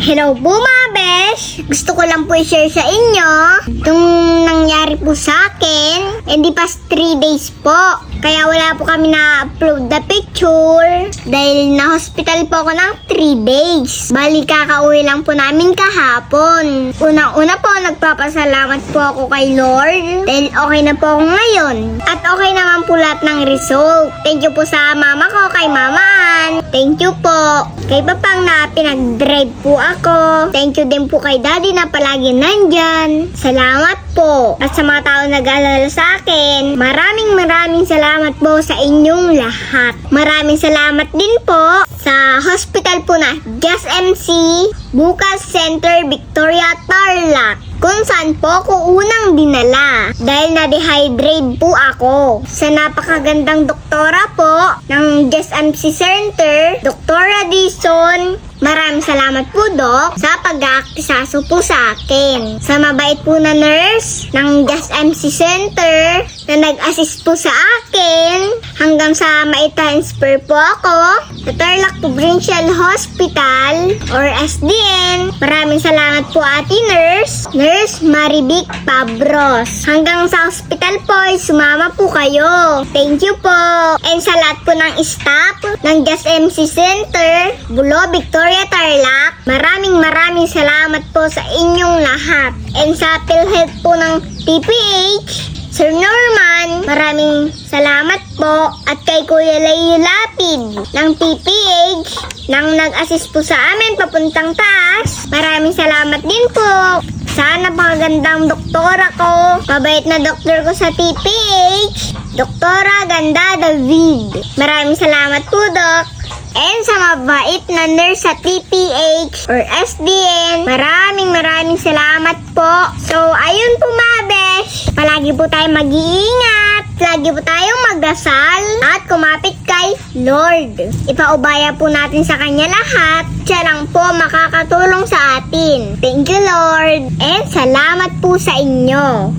Hello po mga besh! Gusto ko lang po i-share sa inyo itong nangyari po sa akin. Hindi pa 3 days po. Kaya wala po kami na-upload na picture dahil na-hospital po ako ng 3 days. Bali kakauwi lang po namin kahapon. Unang-una po, nagpapasalamat po ako kay Lord dahil okay na po ako ngayon. At okay naman po lahat ng result. Thank you po sa mama ko, kay Mama Ann. Thank you po. Kay Papang na pinag-drive po ako. Thank you din po kay Daddy na palagi nandyan. Salamat po. At sa mga tao nag-aalala sa akin, maraming salamat po sa inyong lahat. Maraming salamat din po sa hospital po na Just MC Bukas Center Victoria Tarlac, kung saan po ako unang dinala dahil na-dehydrate po ako. Sa napakagandang doktora po ng Just MC Center, Doktora Dison. Maraming salamat po, Dok, sa pag-aaktisaso po sa akin. Sa mabait po na nurse ng Just MC Center na nag-assist po sa akin hanggang sa ma-transfer po ako sa Tarlac Provincial Hospital or SDN. Maraming salamat po, Ate Nurse, Nurse Marivic Pabros. Hanggang sa hospital po, sumama po kayo. Thank you po. And sa lahat po ng staff ng Just MC Center, Bulo, Victoria, Tarlac, maraming salamat po sa inyong lahat. And sa PhilHealth po ng TPH, Sir Norman, maraming salamat po. At kay Kuya Leo Lapid ng TPH nang nag-assist po sa amin papuntang taas, maraming salamat din po. Sana pagandang doktora ko, mabait na doktor ko sa TPH, Doktora Ganda David. Maraming salamat po, Dok. And sa mabait na nurse sa TPH or SDN, maraming salamat po. So, ayun po mga besh. Palagi po tayong mag-iingat. Lagi po tayong magdasal at kumapit kay Lord. Ipaubaya po natin sa Kanya lahat. Siya lang po makakatulong sa atin. Thank you, Lord. And salamat po sa inyo.